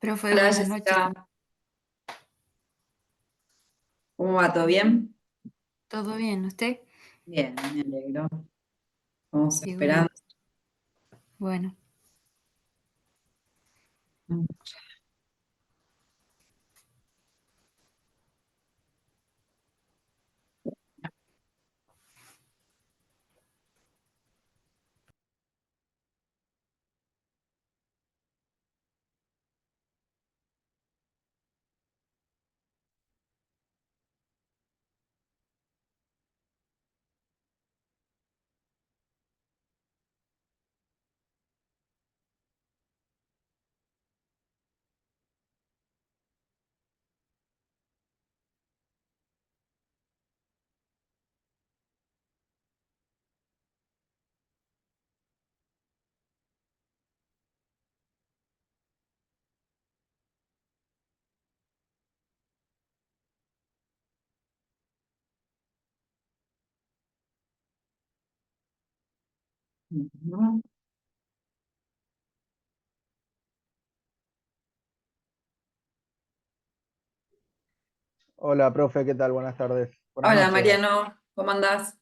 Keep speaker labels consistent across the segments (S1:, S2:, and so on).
S1: Profe,
S2: Hola
S1: buenas noches.
S2: Jessica, ¿cómo va? ¿Todo bien?
S1: ¿Todo bien? ¿Usted?
S2: Bien, me alegro. Vamos
S1: Qué bueno.
S2: esperando.
S1: Bueno,
S2: Ujú.
S3: Hola, profe, ¿qué tal? Buenas tardes. Buenas
S2: Hola
S3: noches.
S2: Mariano, ¿cómo andás?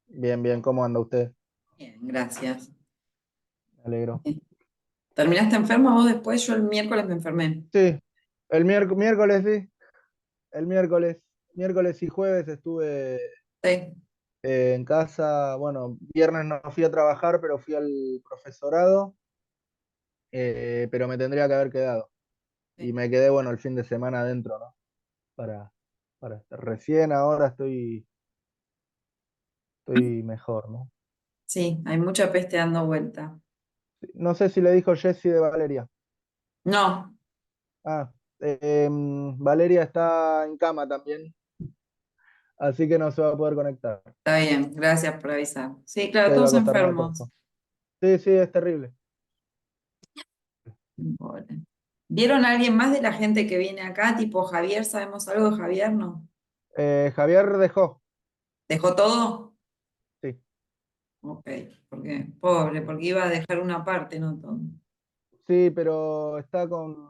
S3: Bien, bien, ¿cómo anda usted?
S2: Bien, gracias.
S3: Me alegro.
S2: Eh, ¿Terminaste enferma vos después? Yo el miércoles me enfermé.
S3: Sí, el miércoles, sí, el miércoles y jueves estuve
S2: Sí.
S3: en casa. Bueno, viernes no fui a trabajar, pero fui al profesorado, pero me tendría que haber quedado. Y
S2: Sí.
S3: me quedé, bueno, el fin de semana adentro, ¿no? Para estar. Recién ahora estoy mejor, ¿no?
S2: Sí, hay mucha peste dando vuelta.
S3: No sé si le dijo Jessy de Valeria.
S2: No,
S3: Ah, Valeria está en cama también, así que no se va a poder conectar.
S2: está bien, gracias por avisar. Sí, claro,
S3: Se va a
S2: todos
S3: costar más
S2: enfermos.
S3: poco. Sí, sí, es terrible.
S2: Pobre. ¿Vieron a alguien más de la gente que viene acá? Tipo Javier, ¿sabemos algo de Javier? No.
S3: Javier dejó,
S2: ¿Dejó todo?
S3: sí.
S2: Ok, porque, pobre, porque iba a dejar una parte, no todo.
S3: Sí, pero está con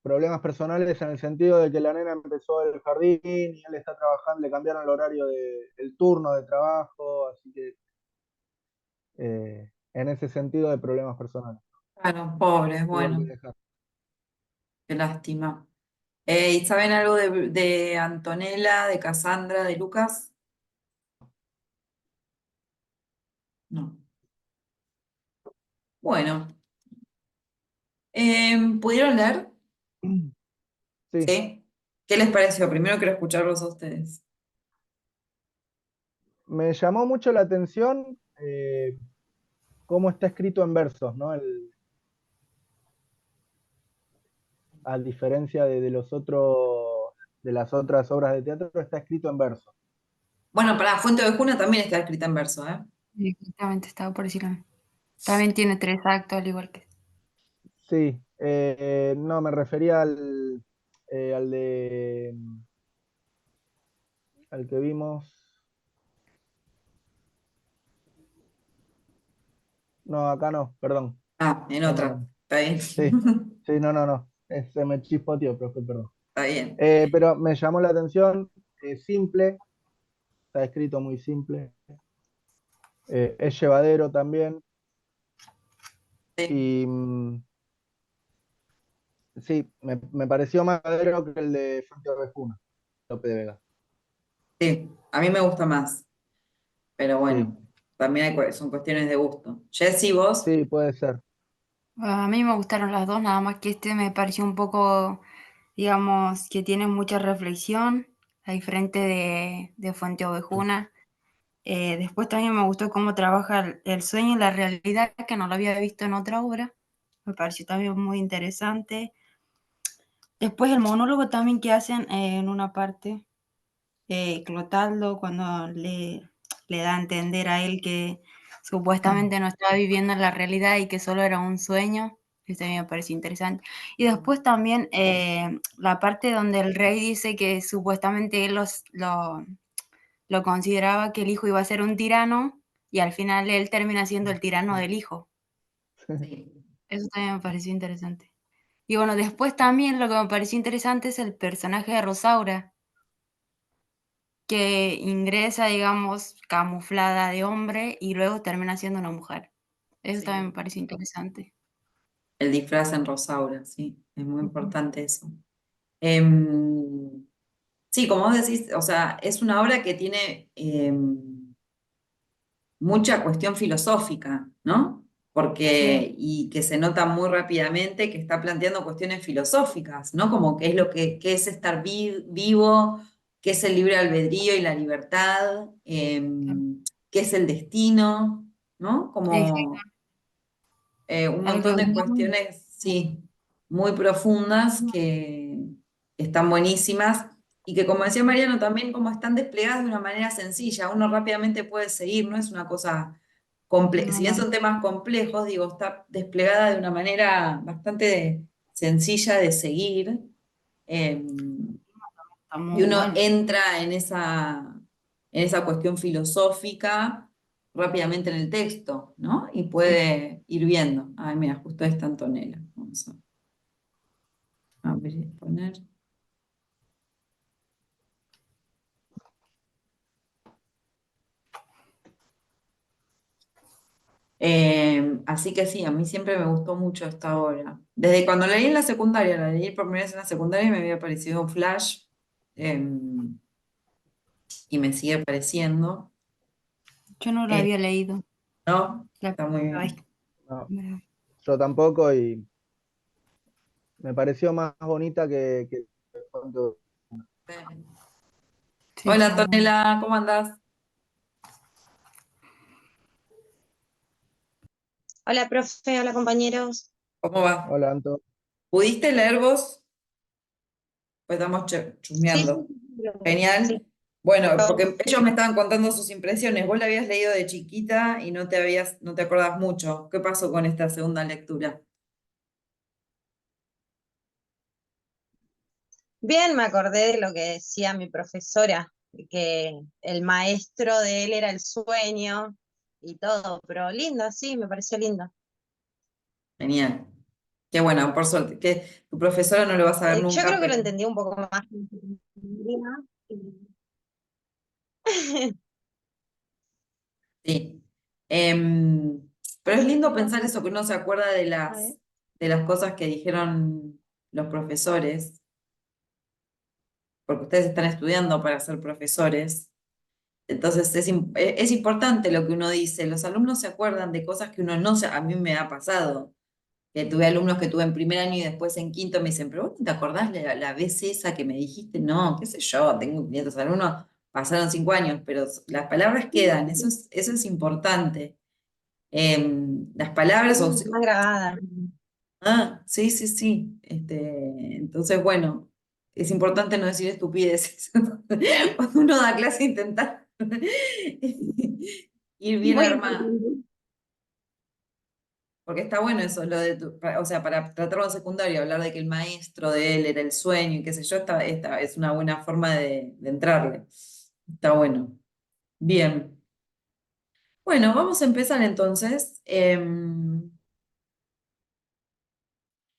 S3: problemas personales en el sentido de que la nena empezó el jardín y él está trabajando, le cambiaron el horario el turno de trabajo, así que en ese sentido de problemas personales.
S2: Claro, pobres,
S3: Tuvo que
S2: bueno,
S3: dejar.
S2: qué lástima. ¿Y saben algo de Antonella, de Cassandra, de Lucas? No. Bueno, ¿pudieron leer?
S3: Sí,
S2: Sí. ¿Qué les pareció? Primero quiero escucharlos a ustedes.
S3: me llamó mucho la atención cómo está escrito en versos, ¿no? A diferencia de los otros, de las otras obras de teatro, está escrito en verso.
S2: Bueno, para Fuente de Juna también está escrita en verso, ¿eh?
S1: exactamente, estaba por decirlo. También tiene 3 actos, al igual que...
S3: Sí, no, me refería al de al que vimos. No, acá no, perdón.
S2: Ah, en
S3: No, no,
S2: otra.
S3: no.
S2: Está bien.
S3: Sí, sí, no, no, no. Se me chispoteó, profe, perdón.
S2: Está bien.
S3: Pero me llamó la atención, simple, está escrito muy simple. Es llevadero también.
S2: Sí,
S3: Y sí, me pareció más llevadero que el de Fuente Ovejuna, Lope de Vega.
S2: sí. A mí me gusta más. Pero
S3: Sí,
S2: bueno, también son cuestiones de gusto. Jessy, vos.
S3: sí, puede ser.
S1: A mí me gustaron las dos, nada más que este me pareció un poco, digamos, que tiene mucha reflexión, a diferente de Fuente Ovejuna. Después también me gustó cómo trabaja el sueño y la realidad, que no lo había visto en otra obra. Me pareció también muy interesante. Después el monólogo también que hacen en una parte, Clotaldo, cuando le da a entender a él que supuestamente no estaba viviendo en la realidad y que solo era un sueño, eso a mí me pareció interesante. Y después también la parte donde el rey dice que supuestamente él lo consideraba que el hijo iba a ser un tirano y al final él termina siendo el tirano del hijo.
S2: Sí.
S1: Eso también me pareció interesante. Y bueno, después también lo que me pareció interesante es el personaje de Rosaura, que ingresa, digamos, camuflada de hombre y luego termina siendo una mujer. Eso también me
S2: Sí.
S1: pareció interesante.
S2: El disfraz en Rosaura, sí, es muy
S1: Ujú.
S2: importante eso. Em, sí, como vos decís, o sea, es una obra que tiene mucha cuestión filosófica, ¿no?
S1: Sí,
S2: Y que se nota muy rápidamente que está planteando cuestiones filosóficas, ¿no? Como qué es qué es estar vivo, qué es el libre albedrío y la libertad,
S1: claro.
S2: qué es el destino, ¿no? Como
S1: Exacto.
S2: un
S1: Algo
S2: montón de
S1: bien,
S2: cuestiones, sí, muy profundas que están buenísimas y que, como decía Mariano, también como están desplegadas de una manera sencilla, uno rápidamente puede seguir, no es una cosa compleja,
S1: no,
S2: si bien
S1: no,
S2: son temas complejos, digo, está desplegada de una manera bastante sencilla de seguir. eh,
S1: está
S2: y
S1: muy
S2: uno
S1: bueno.
S2: entra en esa cuestión filosófica rápidamente en el texto, ¿no? Y
S1: Sí.
S2: puede ir viendo. Ay, mira, justo esta Antonella. Vamos a abrir, poner. Así que sí, a mí siempre me gustó mucho esta obra. Desde cuando la leí en la secundaria, la leí por primera vez en la secundaria y me había parecido un flash, eh, y me sigue pareciendo.
S1: Yo no lo
S2: Eh,
S1: había leído
S2: ¿No?
S1: la
S2: Está muy
S1: primera vez.
S2: bien.
S3: No,
S1: Mira.
S3: yo tampoco y me pareció más bonita que cuando-
S1: Sí,
S2: Hola,
S1: está bueno.
S2: Antonella, ¿cómo andás?
S4: Hola, profe, hola, compañeros.
S2: ¿Cómo va?
S3: Hola, Anto.
S2: ¿Pudiste leer vos? Pues estamos
S4: Sí,
S2: chusmeando.
S4: sí, sí.
S2: Genial. Bueno, porque ellos me estaban contando sus impresiones. Vos la habías leído de chiquita y no te acordás mucho. ¿Qué pasó con esta segunda lectura?
S4: Bien, me acordé de lo que decía mi profesora, que el maestro de él era el sueño y todo, pero lindo, sí, me pareció lindo.
S2: Genial. Qué bueno, por suerte. Que tu profesora no lo vas a ver
S4: Yo
S2: nunca,
S4: creo que lo
S2: pero
S4: entendí un poco más.
S2: sí. Em, pero es lindo pensar eso, que uno se acuerda
S4: A ver.
S2: de las cosas que dijeron los profesores, porque ustedes están estudiando para ser profesores. Entonces es importante lo que uno dice. Los alumnos se acuerdan de cosas que uno no se... A mí me ha pasado, que tuve alumnos que tuve en primer año y después en quinto me dicen, pero vos no te acordás la vez esa que me dijiste, no, qué sé yo, tengo 500 alumnos, pasaron 5 años, pero las palabras quedan, eso es importante. Las palabras,
S4: Más grabada.
S2: sí, sí, sí. Entonces, bueno, es importante no decir estupideces. Cuando uno da clase, intentar ir bien
S4: Muy
S2: armado.
S4: importante.
S2: Porque está bueno eso, lo de o sea, para tratarlo en secundario, hablar de que el maestro de él era el sueño y qué sé yo, es una buena forma de entrarle. Está bueno. Bien. Bueno, vamos a empezar entonces.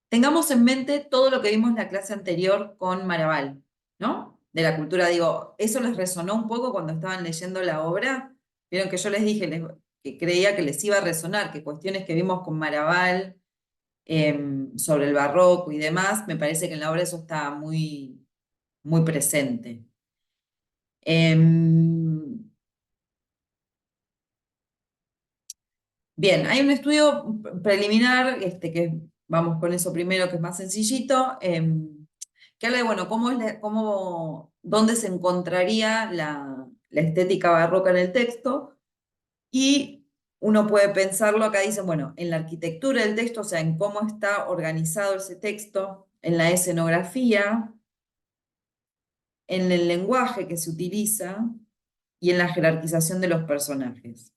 S2: Tengamos en mente todo lo que vimos en la clase anterior con Maraval, ¿no? De la cultura, digo, ¿eso les resonó un poco cuando estaban leyendo la obra? Vieron que yo les dije que creía que les iba a resonar, que cuestiones que vimos con Maraval, sobre el barroco y demás, me parece que en la obra eso está muy, muy presente. Em, Bien, hay un estudio preliminar, que vamos con eso primero, que es más sencillito, que habla de, bueno, dónde se encontraría la estética barroca en el texto, y uno puede pensarlo, acá dicen, bueno, en la arquitectura del texto, o sea, en cómo está organizado ese texto, en la escenografía, en el lenguaje que se utiliza y en la jerarquización de los personajes.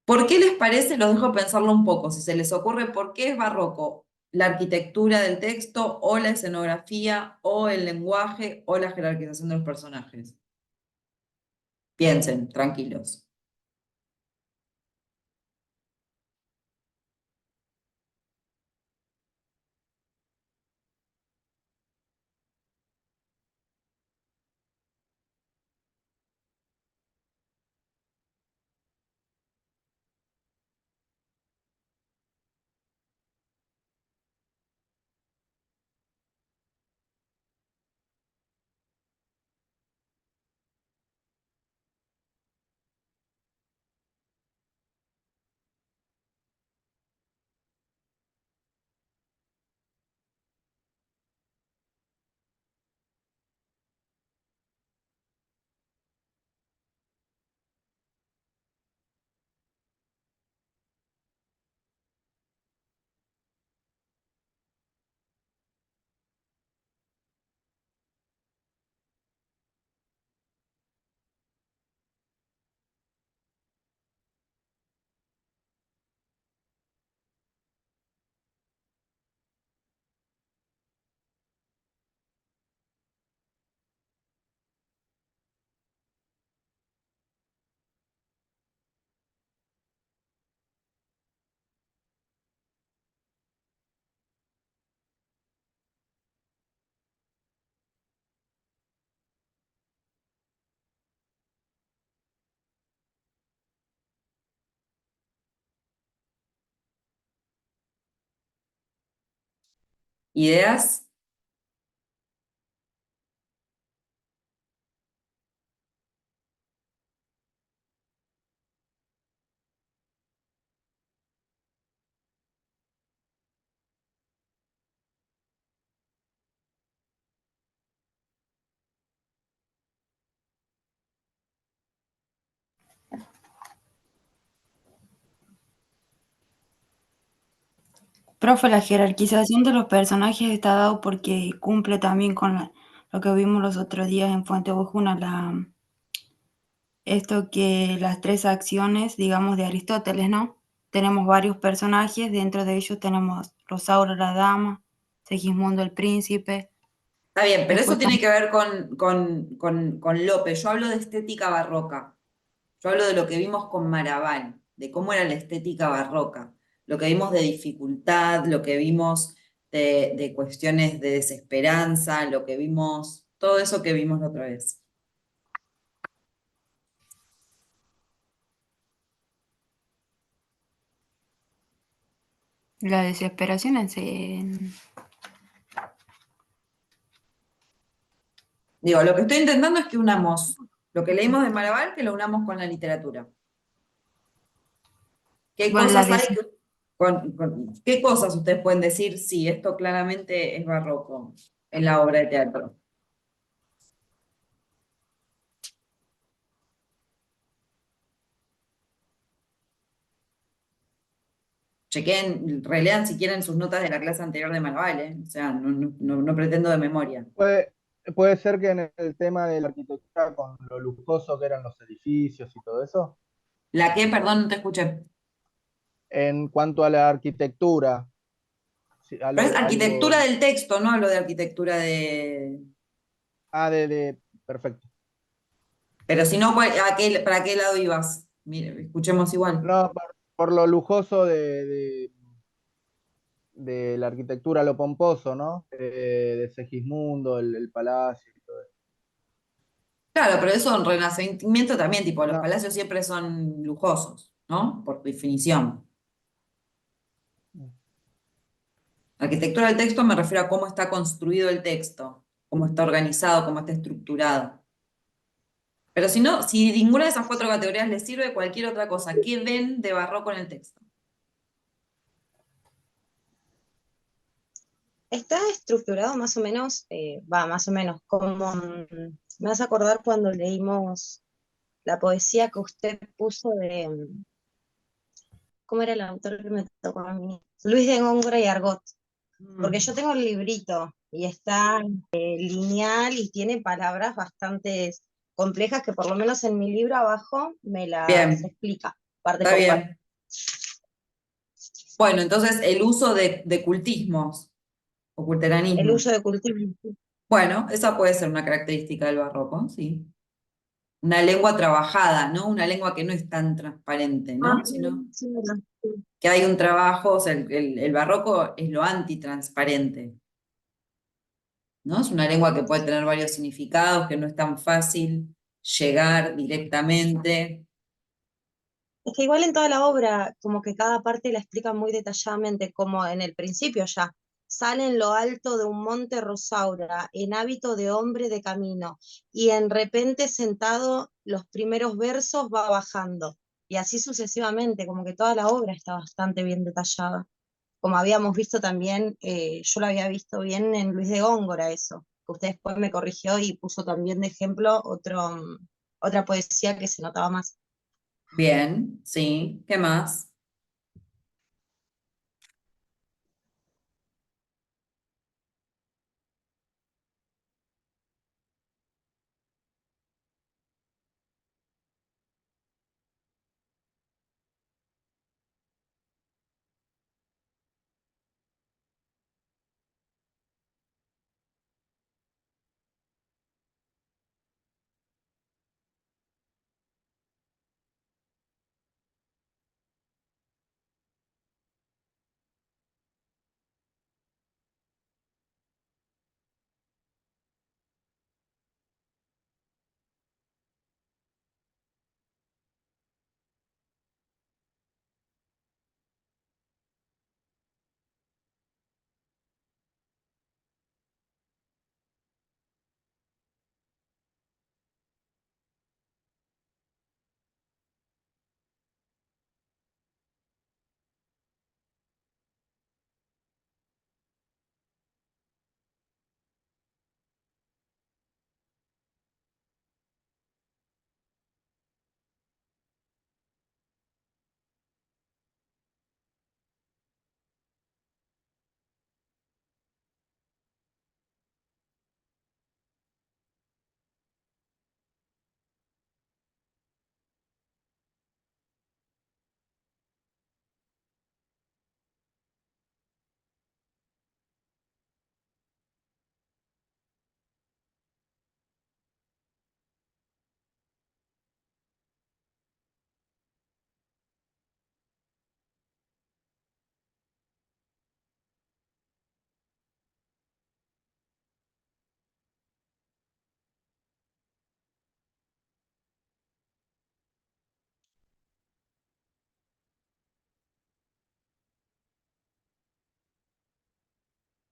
S2: ¿Por qué les parece? Los dejo pensarlo un poco, si se les ocurre por qué es barroco, la arquitectura del texto o la escenografía o el lenguaje o la jerarquización de los personajes. Piensen, tranquilos. ¿Ideas?
S1: Profe, la jerarquización de los personajes está dado porque cumple también con lo que vimos los otros días en Fuente Ovejuna, esto que las tres acciones, digamos, de Aristóteles, ¿no? Tenemos varios personajes, dentro de ellos tenemos Rosaura la dama, Segismundo el príncipe,
S2: Está bien, pero eso
S1: después
S2: tiene que ver con Lope. Yo hablo de estética barroca. Yo hablo de lo que vimos con Maraval, de cómo era la estética barroca, lo que vimos de dificultad, lo que vimos de cuestiones de desesperanza, lo que vimos, todo eso que vimos la otra vez.
S1: la desesperación
S2: Digo, lo que estoy intentando es que unamos lo que leímos de Maraval, que lo unamos con la literatura. ¿Qué
S1: bueno, la
S2: cosas hay qué cosas ustedes pueden decir? Sí, esto claramente es barroco en la obra de teatro. Chequen, relean si quieren sus notas de la clase anterior de Maraval, ¿eh? O sea, no pretendo de memoria.
S3: Puede ser que en el tema de la arquitectura, con lo lujoso que eran los edificios y todo eso,
S2: ¿La qué? Perdón, no te escuché.
S3: en cuanto a la arquitectura, sí,
S2: Pero es arquitectura
S3: algo,
S2: del texto, no hablo de arquitectura de...
S3: perfecto.
S2: Pero si no, ¿para qué lado ibas? Mire, escuchemos igual.
S3: No, por lo lujoso de la arquitectura, lo pomposo, ¿no? De Segismundo, el palacio y todo eso.
S2: Claro, pero eso en Renacimiento también, tipo, los
S3: No,
S2: palacios siempre son lujosos, ¿no? Por definición. Arquitectura del texto me refiero a cómo está construido el texto, cómo está organizado, cómo está estructurado. Pero si no, si ninguna de esas cuatro categorías les sirve, cualquier otra cosa, ¿qué ven de barroco en el texto?
S4: Está estructurado más o menos, más o menos, como me hace acordar cuando leímos la poesía que usted puso de, ¿cómo era el autor que me tocó a mí? Luis de Góngora y Argot, porque yo
S2: Mm.
S4: tengo el librito y está lineal y tiene palabras bastante complejas que por lo menos en mi libro abajo me las
S2: Bien,
S4: explica, parte
S2: está
S4: por parte.
S2: bien. Bueno, entonces el uso de cultismos o
S4: El
S2: culteranismos.
S4: uso de cultivo.
S2: Bueno, esa puede ser una característica del barroco, sí. Una lengua trabajada, ¿no? Una lengua que no es tan transparente,
S4: Ah,
S2: ¿no? Sino
S4: sí, verdad.
S2: que hay un trabajo, o sea, el barroco es lo antitransparente, ¿no? Es una lengua que puede tener varios significados, que no es tan fácil llegar directamente.
S4: Es que igual en toda la obra, como que cada parte la explica muy detalladamente, como en el principio ya. Sale en lo alto de un monte Rosaura, en hábito de hombre de camino, y en repente sentado los primeros versos va bajando. Y así sucesivamente, como que toda la obra está bastante bien detallada. Como habíamos visto también, yo lo había visto bien en Luis de Góngora eso, que usted después me corrigió y puso también de ejemplo otra poesía que se notaba más.
S2: Bien, sí. ¿Qué más?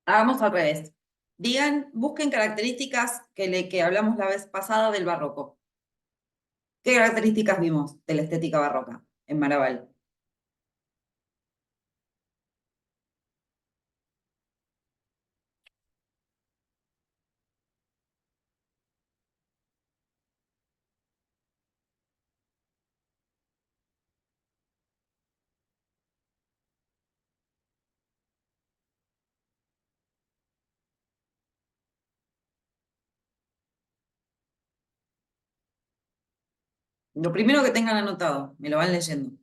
S2: Hagamos al revés. Digan, busquen características que hablamos la vez pasada del barroco. ¿Qué características vimos de la estética barroca en Maraval? Lo primero que tengan anotado, me lo van leyendo.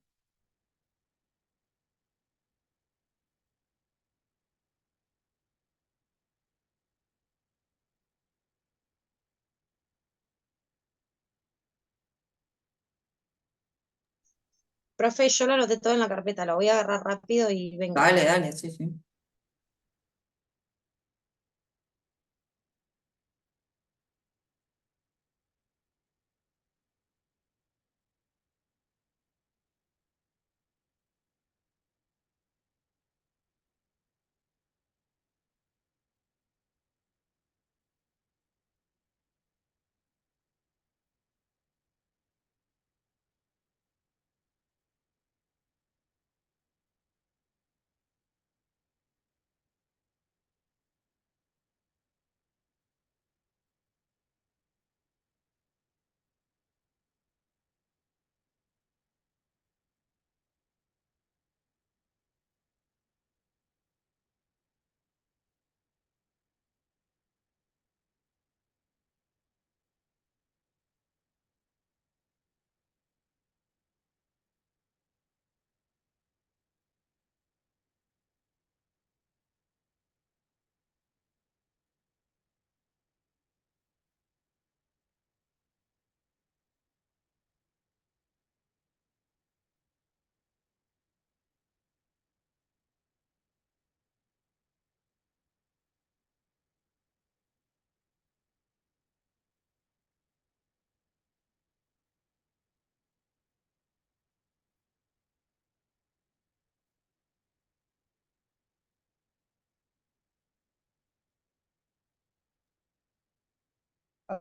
S4: Profe, yo lo anoté todo en la carpeta, lo voy a agarrar rápido y vengo.
S2: Dale, dale, sí, sí.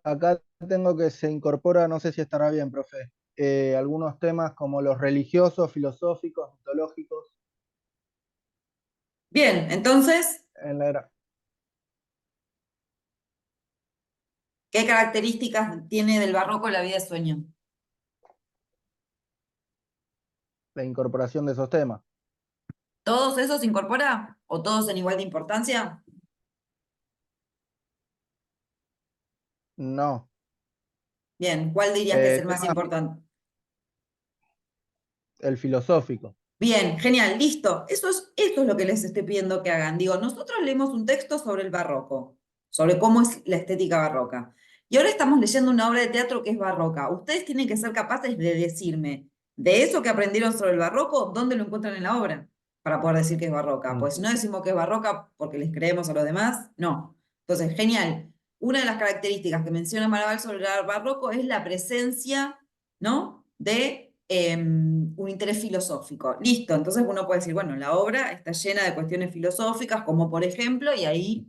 S3: Acá tengo que se incorpora, no sé si estará bien, profe, algunos temas como los religiosos, filosóficos, mitológicos,
S2: Bien, entonces,
S3: en la era,
S2: ¿qué características tiene del barroco la vida de sueño?
S3: la incorporación de esos temas.
S2: ¿Todos esos se incorpora? ¿O todos en igual de importancia?
S3: No,
S2: Bien, ¿cuál dirías que es el más
S3: temas,
S2: importante?
S3: el filosófico.
S2: Bien, genial, listo. Eso es lo que les estoy pidiendo que hagan. Digo, nosotros leemos un texto sobre el barroco, sobre cómo es la estética barroca. Y ahora estamos leyendo una obra de teatro que es barroca. Ustedes tienen que ser capaces de decirme, de eso que aprendieron sobre el barroco, ¿dónde lo encuentran en la obra? Para poder decir que es barroca. Pues si no decimos que es barroca porque les creemos a los demás, no. Entonces, genial. Una de las características que menciona Maraval sobre el barroco es la presencia, ¿no? De un interés filosófico. Listo, entonces uno puede decir, bueno, la obra está llena de cuestiones filosóficas, como por ejemplo, y ahí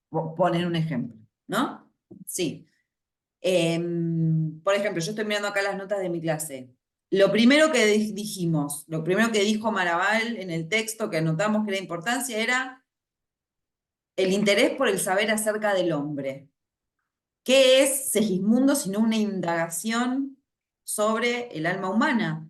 S2: ponen un ejemplo, ¿no? Sí. Por ejemplo, yo estoy mirando acá las notas de mi clase. Lo primero que dijimos, lo primero que dijo Maraval en el texto que anotamos que era importancia era el interés por el saber acerca del hombre. ¿Qué es Segismundo sino una indagación sobre el alma humana?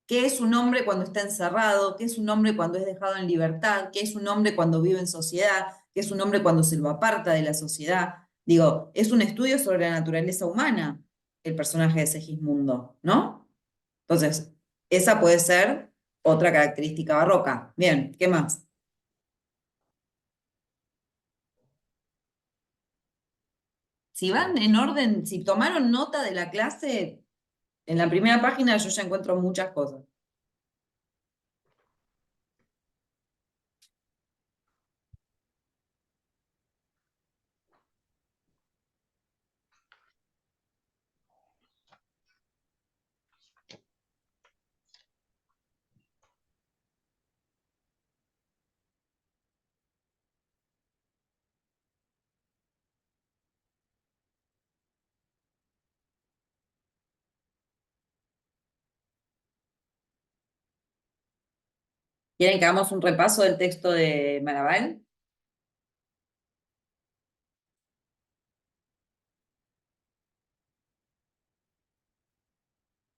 S2: ¿Qué es un hombre cuando está encerrado? ¿Qué es un hombre cuando es dejado en libertad? ¿Qué es un hombre cuando vive en sociedad? ¿Qué es un hombre cuando se lo aparta de la sociedad? Digo, es un estudio sobre la naturaleza humana, el personaje de Segismundo, ¿no? Entonces, esa puede ser otra característica barroca. Bien, ¿qué más? Si van en orden, si tomaron nota de la clase, en la primera página yo ya encuentro muchas cosas. ¿Quieren que hagamos un repaso del texto de Maraval?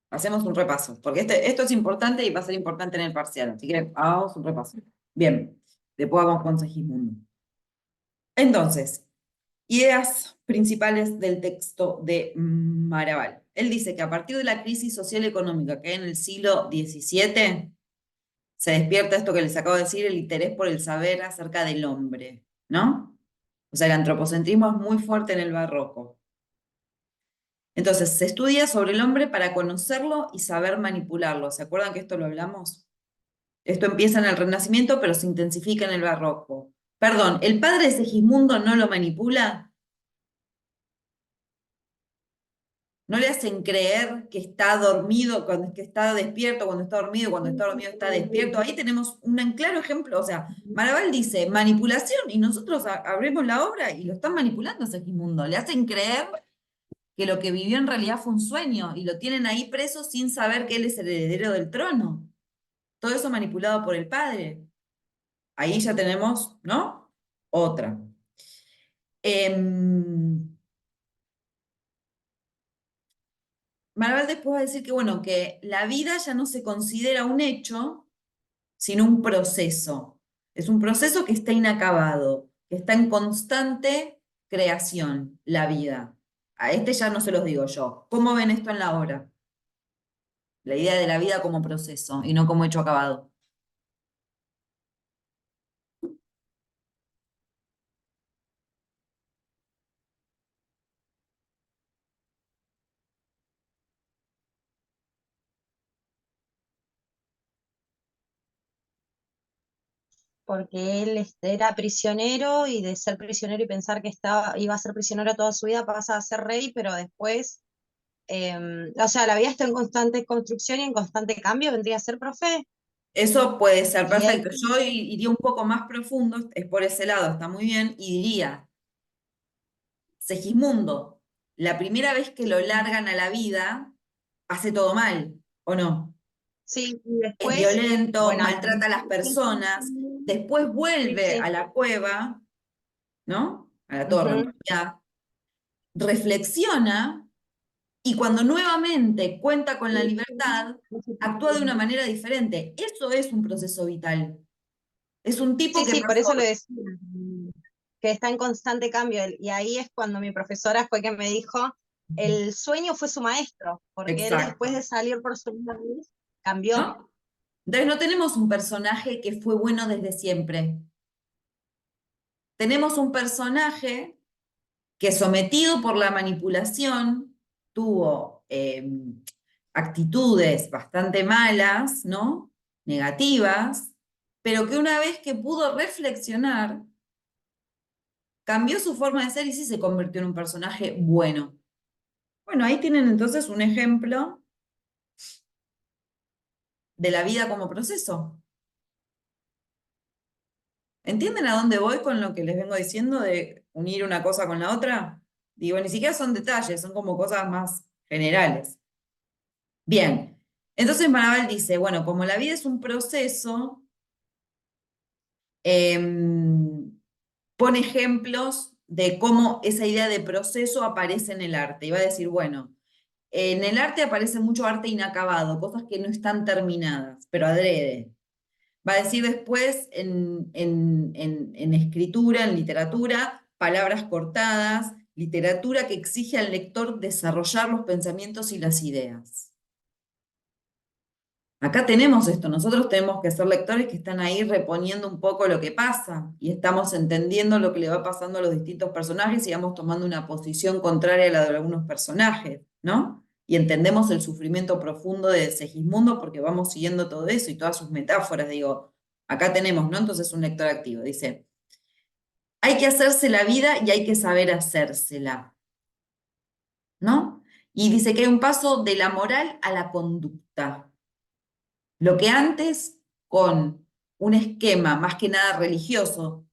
S2: Hacemos un repaso, porque esto es importante y va a ser importante en el parcial, así que hagamos un repaso. Bien, después vamos con Segismundo. Entonces, ideas principales del texto de Maraval. Él dice que a partir de la crisis social y económica que hay en el siglo XVII, se despierta esto que les acabo de decir, el interés por el saber acerca del hombre, ¿no? O sea, el antropocentrismo es muy fuerte en el barroco. Entonces, se estudia sobre el hombre para conocerlo y saber manipularlo. ¿Se acuerdan que esto lo hablamos? Esto empieza en el Renacimiento, pero se intensifica en el barroco. Perdón, ¿el padre de Segismundo no lo manipula? ¿No le hacen creer que está dormido, que está despierto, cuando está dormido, cuando está dormido está despierto? Ahí tenemos un claro ejemplo. O sea, Maraval dice manipulación y nosotros abrimos la obra y lo están manipulando a Segismundo. Le hacen creer que lo que vivió en realidad fue un sueño y lo tienen ahí preso sin saber que él es el heredero del trono. Todo eso manipulado por el padre. Ahí ya tenemos, ¿no? Otra. Marvel después va a decir que, bueno, que la vida ya no se considera un hecho, sino un proceso. Es un proceso que está inacabado, que está en constante creación, la vida. A este ya no se los digo yo. ¿Cómo ven esto en la obra? La idea de la vida como proceso y no como hecho acabado.
S4: Porque él era prisionero y de ser prisionero y pensar que iba a ser prisionero toda su vida pasa a ser rey, pero después, o sea, la vida está en constante construcción y en constante cambio, vendría a ser profe.
S2: Eso puede ser
S4: Y él,
S2: perfecto. Yo iría un poco más profundo, es por ese lado, está muy bien, y diría, Segismundo, la primera vez que lo largan a la vida, hace todo mal, ¿o no?
S4: sí, y
S2: Es
S4: después,
S2: violento,
S4: bueno,
S2: maltrata a las personas, después
S4: sí,
S2: vuelve a
S4: sí.
S2: la cueva, ¿no? A la torre, en
S4: Ujú.
S2: realidad, reflexiona y cuando nuevamente cuenta con la libertad, actúa de una manera diferente. Eso es un proceso vital. Es un tipo
S4: Sí,
S2: que
S4: sí, por
S2: pasó.
S4: eso lo decía, que está en constante cambio. Y ahí es cuando mi profesora fue que me dijo, el sueño fue su maestro, porque él después
S2: Exacto.
S4: de salir por segunda vez, cambió.
S2: ¿No? Entonces no tenemos un personaje que fue bueno desde siempre. Tenemos un personaje que sometido por la manipulación tuvo actitudes bastante malas, ¿no? Negativas, pero que una vez que pudo reflexionar, cambió su forma de ser y sí se convirtió en un personaje bueno. Bueno, ahí tienen entonces un ejemplo de la vida como proceso. ¿Entienden a dónde voy con lo que les vengo diciendo de unir una cosa con la otra? Digo, ni siquiera son detalles, son como cosas más generales. Bien, entonces Manaval dice, bueno, como la vida es un proceso, pone ejemplos de cómo esa idea de proceso aparece en el arte. Y va a decir, bueno, en el arte aparece mucho arte inacabado, cosas que no están terminadas, pero adrede. Va a decir después en escritura, en literatura, palabras cortadas, literatura que exige al lector desarrollar los pensamientos y las ideas. Acá tenemos esto, nosotros tenemos que ser lectores que están ahí reponiendo un poco lo que pasa y estamos entendiendo lo que le va pasando a los distintos personajes y vamos tomando una posición contraria a la de algunos personajes, ¿no? Y entendemos el sufrimiento profundo de Segismundo porque vamos siguiendo todo eso y todas sus metáforas, digo, acá tenemos, ¿no? Entonces un lector activo, dice, hay que hacerse la vida y hay que saber hacérsela, ¿no? Y dice que hay un paso de la moral a la conducta. Lo que antes, con un esquema más que nada religioso,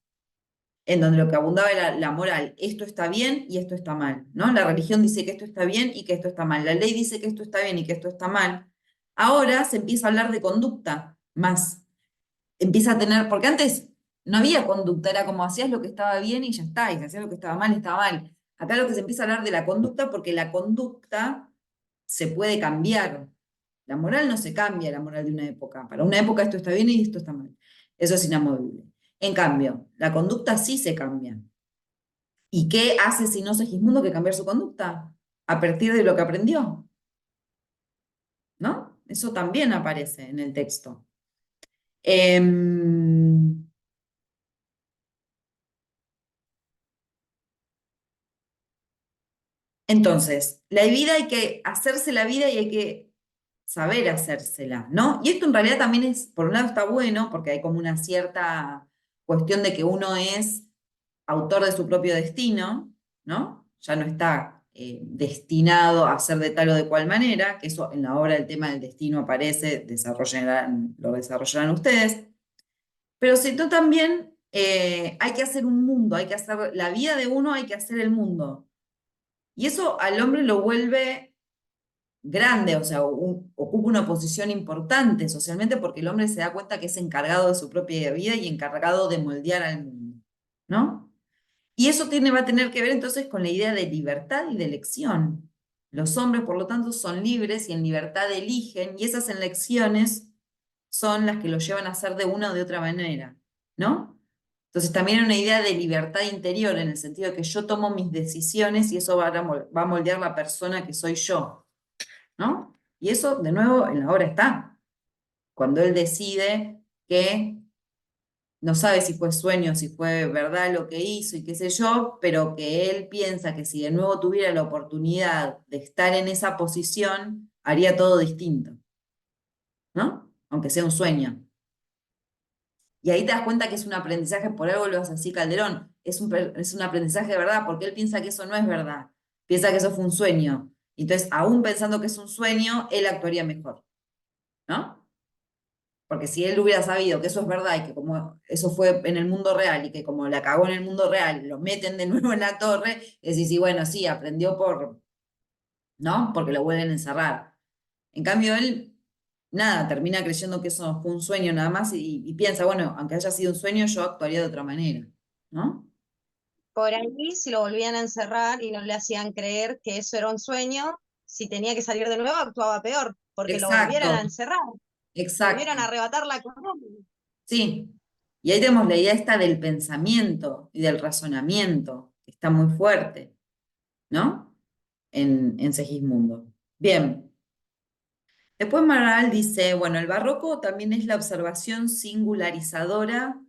S2: en donde lo que abundaba era la moral, esto está bien y esto está mal, ¿no? La religión dice que esto está bien y que esto está mal, la ley dice que esto está bien y que esto está mal. Ahora se empieza a hablar de conducta más. empieza a tener, porque antes no había conducta, era como hacías lo que estaba bien y ya está, y si hacías lo que estaba mal, estaba mal. Acá lo que se empieza a hablar de la conducta, porque la conducta se puede cambiar. La moral no se cambia, la moral de una época. Para una época esto está bien y esto está mal. Eso es inamovible. En cambio, la conducta sí se cambia. ¿Y qué hace si no Segismundo que cambiar su conducta? A partir de lo que aprendió. ¿No? Eso también aparece en el texto. Entonces, la vida hay que hacerse la vida y hay que saber hacérsela, ¿no? Y esto en realidad también es, por un lado está bueno, porque hay como una cierta cuestión de que uno es autor de su propio destino, ¿no? Ya no está destinado a ser de tal o de cual manera, que eso en la obra el tema del destino aparece, lo desarrollarán ustedes, pero si no también hay que hacer un mundo, hay que hacer la vida de uno, hay que hacer el mundo. Y eso al hombre lo vuelve grande, o sea, ocupa una posición importante socialmente porque el hombre se da cuenta que es encargado de su propia vida y encargado de moldear al mundo, ¿no? Y eso va a tener que ver entonces con la idea de libertad y de elección. Los hombres, por lo tanto, son libres y en libertad eligen, y esas elecciones son las que los llevan a hacer de una o de otra manera, ¿no? Entonces también hay una idea de libertad interior, en el sentido de que yo tomo mis decisiones y eso va a moldear la persona que soy yo, ¿no? Y eso, de nuevo, en la obra está. Cuando él decide que no sabe si fue sueño, si fue verdad lo que hizo y qué sé yo, pero que él piensa que si de nuevo tuviera la oportunidad de estar en esa posición, haría todo distinto, ¿no? Aunque sea un sueño. Y ahí te das cuenta que es un aprendizaje, por algo lo hace así Calderón, es un aprendizaje de verdad, porque él piensa que eso no es verdad, piensa que eso fue un sueño. Entonces, aún pensando que es un sueño, él actuaría mejor, ¿no? Porque si él hubiera sabido que eso es verdad y que como eso fue en el mundo real y que como la cagó en el mundo real, lo meten de nuevo en la torre, decís, sí, bueno, sí, aprendió ¿no? Porque lo vuelven a encerrar. En cambio, él, nada, termina creyendo que eso fue un sueño nada más y piensa, bueno, aunque haya sido un sueño, yo actuaría de otra manera, ¿no?
S4: Por ahí, si lo volvían a encerrar y no le hacían creer que eso era un sueño, si tenía que salir de nuevo, actuaba peor, porque lo volvieran a
S2: Exacto,
S4: encerrar, volvieran a
S2: exacto.
S4: arrebatar la corona.
S2: Sí. Y ahí tenemos la idea esta del pensamiento y del razonamiento, que está muy fuerte, ¿no? En Segismundo. Bien. Después Maral dice, bueno, el barroco también es la observación singularizadora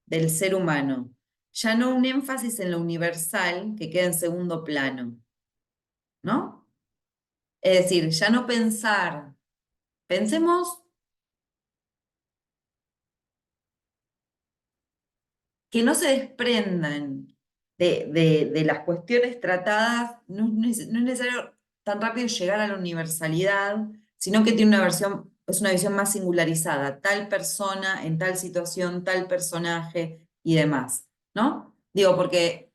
S2: del ser humano, ya no un énfasis en lo universal que queda en segundo plano, ¿no? Es decir, ya no pensemos que no se desprendan de las cuestiones tratadas, no es necesario tan rápido llegar a la universalidad, sino que tiene es una visión más singularizada, tal persona en tal situación, tal personaje y demás, ¿no? Digo, porque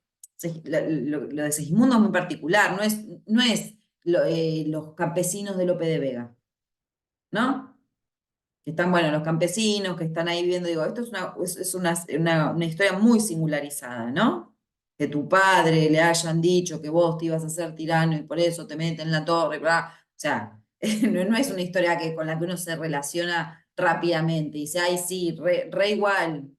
S2: lo de Segismundo es muy particular, no es los campesinos de Lope de Vega, ¿no? Que están, bueno, los campesinos que están ahí viviendo, digo, esto es una historia muy singularizada, ¿no? Que tu padre le hayan dicho que vos te ibas a ser tirano y por eso te meten en la torre, bla. O sea, no es una historia con la que uno se relaciona rápidamente y dice, ay, sí, re igual,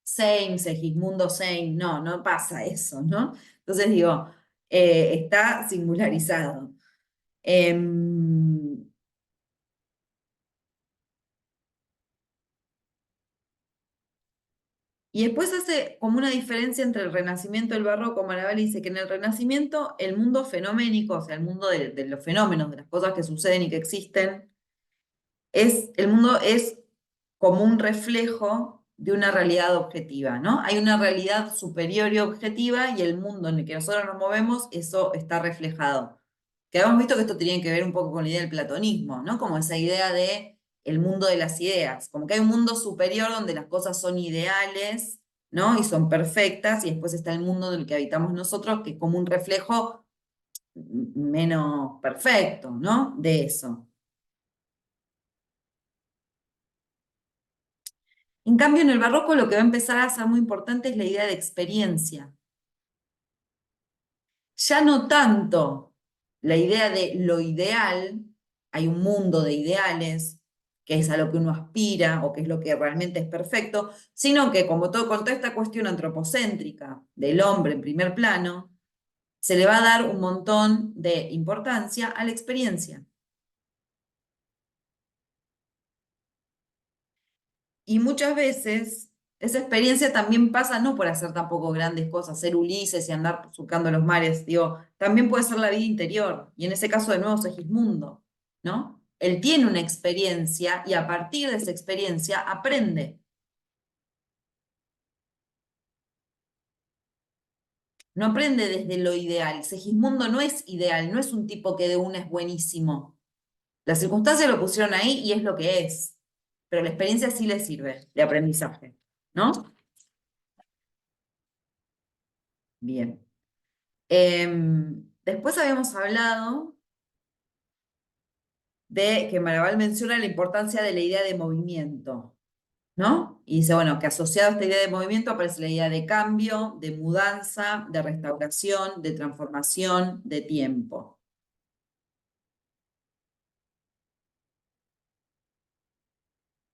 S2: same, Segismundo same, no pasa eso, ¿no? Entonces digo, está singularizado. Em, Y después hace como una diferencia entre el Renacimiento y el Barroco. Maravilla dice que en el Renacimiento el mundo fenoménico, o sea, el mundo de los fenómenos, de las cosas que suceden y que existen, el mundo es como un reflejo de una realidad objetiva, ¿no? Hay una realidad superior y objetiva y el mundo en el que nosotros nos movemos, eso está reflejado. Que habíamos visto que esto tenía que ver un poco con la idea del platonismo, ¿no? Como esa idea de el mundo de las ideas, como que hay un mundo superior donde las cosas son ideales, ¿no? Y son perfectas, y después está el mundo en el que habitamos nosotros, que es como un reflejo menos perfecto, ¿no? De eso. En cambio, en el barroco lo que va a empezar a ser muy importante es la idea de experiencia. Ya no tanto la idea de lo ideal, hay un mundo de ideales, que es a lo que uno aspira o que es lo que realmente es perfecto, sino que como todo, con toda esta cuestión antropocéntrica del hombre en primer plano, se le va a dar un montón de importancia a la experiencia. Y muchas veces esa experiencia también pasa no por hacer tampoco grandes cosas, ser Ulises y andar surcando los mares, digo, también puede ser la vida interior, y en ese caso de nuevo Segismundo, ¿no? Él tiene una experiencia y a partir de esa experiencia aprende. No aprende desde lo ideal. Segismundo no es ideal, no es un tipo que de una es buenísimo. Las circunstancias lo pusieron ahí y es lo que es. Pero la experiencia sí le sirve de aprendizaje, ¿no? Bien. Después habíamos hablado de que Maraval menciona la importancia de la idea de movimiento, ¿no? Y dice, bueno, que asociado a esta idea de movimiento aparece la idea de cambio, de mudanza, de restauración, de transformación, de tiempo.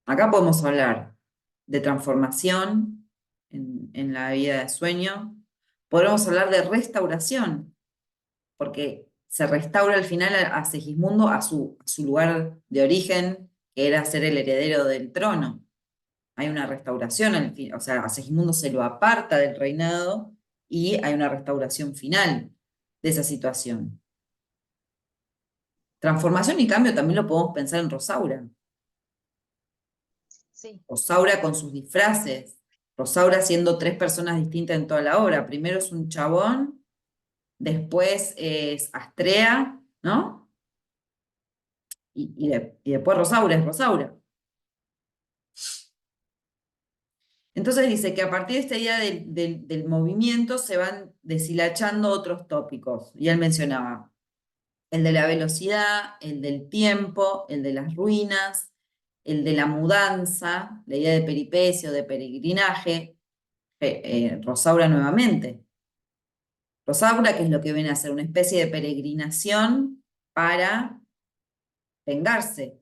S2: Acá podemos hablar de transformación en la vida de sueño. Podemos hablar de restauración, porque se restaura al final a Segismundo a su lugar de origen, que era ser el heredero del trono. Hay una restauración, al fin, o sea, a Segismundo se lo aparta del reinado y hay una restauración final de esa situación. Transformación y cambio también lo podemos pensar en Rosaura.
S4: Sí.
S2: Rosaura con sus disfraces, Rosaura siendo tres personas distintas en toda la obra. Primero es un chabón, después es Astrea, ¿no? Y después Rosaura es Rosaura. Entonces dice que a partir de esta idea del movimiento se van deshilachando otros tópicos. Y él mencionaba el de la velocidad, el del tiempo, el de las ruinas, el de la mudanza, la idea de peripecio, de peregrinaje, Rosaura nuevamente. Rosaura, que es lo que viene a ser una especie de peregrinación para vengarse,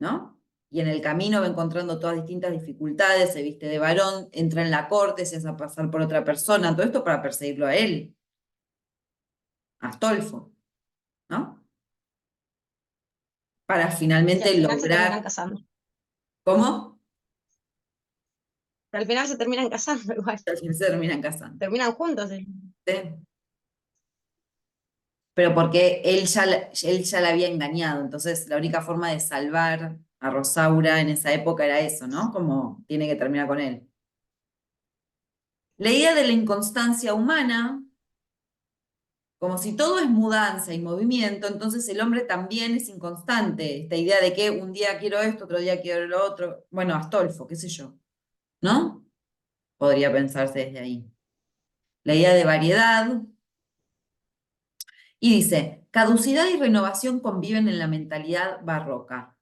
S2: ¿no? Y en el camino va encontrando todas distintas dificultades, se viste de varón, entra en la corte, se hace pasar por otra persona, todo esto para perseguirlo a él, a Astolfo, ¿no? Para
S4: Y al
S2: finalmente
S4: final se terminan
S2: lograr...
S4: casando.
S2: ¿Cómo?
S4: Pero al final se terminan casando igual.
S2: Al final se terminan casando.
S4: Terminan juntos. ¿Sí?
S2: ¿Sí? Pero porque él ya la había engañado, entonces la única forma de salvar a Rosaura en esa época era eso, ¿no? Como tiene que terminar con él. La idea de la inconstancia humana, como si todo es mudanza y movimiento, entonces el hombre también es inconstante. Esta idea de que un día quiero esto, otro día quiero lo otro. Bueno, Astolfo, qué sé yo, ¿no? Podría pensarse desde ahí. La idea de variedad. Y dice, caducidad y renovación conviven en la mentalidad barroca.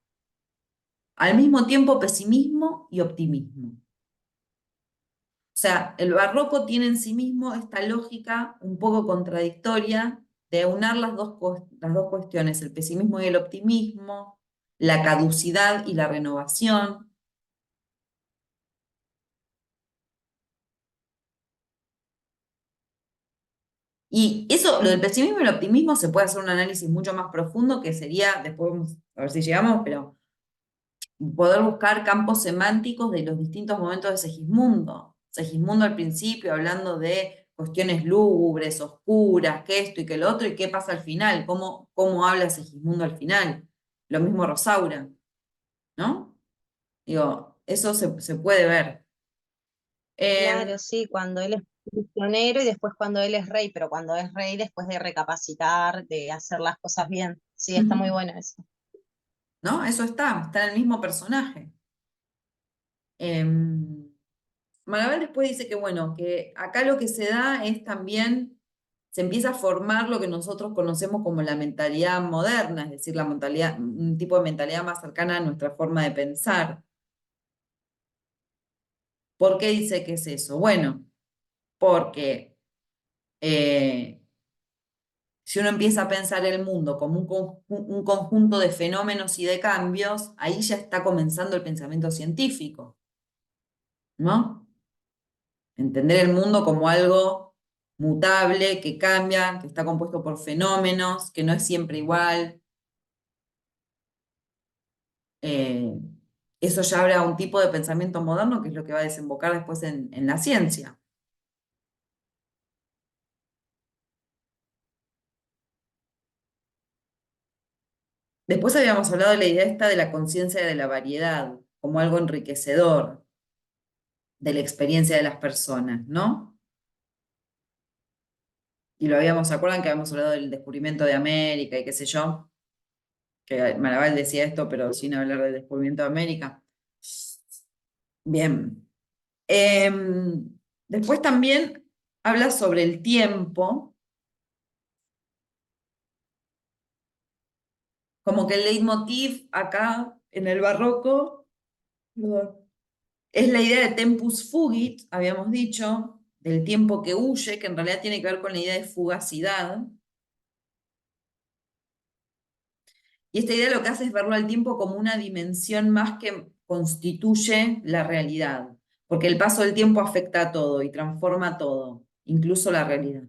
S2: Al mismo tiempo pesimismo y optimismo. O sea, el barroco tiene en sí mismo esta lógica un poco contradictoria de aunar las dos cuestiones, el pesimismo y el optimismo, la caducidad y la renovación. Y eso, lo del pesimismo y el optimismo, se puede hacer un análisis mucho más profundo, que sería, después vamos a ver si llegamos, pero poder buscar campos semánticos de los distintos momentos de Segismundo. Segismundo al principio hablando de cuestiones lúgubres, oscuras, que esto y que lo otro, y qué pasa al final, cómo habla Segismundo al final. Lo mismo Rosaura, ¿no? Digo, eso se puede ver.
S4: Claro, sí, cuando él es prisionero y después cuando él es rey, pero cuando es rey después de recapacitar, de hacer las cosas bien. Sí, está muy bueno eso.
S2: ¿No? Eso está en el mismo personaje. Marabel después dice que, bueno, que acá lo que se da es también, se empieza a formar lo que nosotros conocemos como la mentalidad moderna, es decir, la mentalidad, un tipo de mentalidad más cercana a nuestra forma de pensar. ¿Por qué dice que es eso? Bueno, porque si uno empieza a pensar el mundo como un conjunto de fenómenos y de cambios, ahí ya está comenzando el pensamiento científico, ¿no? Entender el mundo como algo mutable, que cambia, que está compuesto por fenómenos, que no es siempre igual. Eso ya habrá un tipo de pensamiento moderno que es lo que va a desembocar después en la ciencia. Después habíamos hablado de la idea esta de la conciencia de la variedad, como algo enriquecedor de la experiencia de las personas, ¿no? Y lo habíamos, ¿se acuerdan que habíamos hablado del descubrimiento de América y qué sé yo? Que Maraval decía esto, pero sin hablar del descubrimiento de América. Bien. Después también habla sobre el tiempo, como que el leitmotiv acá en el barroco, perdón, es la idea de tempus fugit, habíamos dicho, del tiempo que huye, que en realidad tiene que ver con la idea de fugacidad. Y esta idea lo que hace es verlo al tiempo como una dimensión más que constituye la realidad, porque el paso del tiempo afecta a todo y transforma todo, incluso la realidad.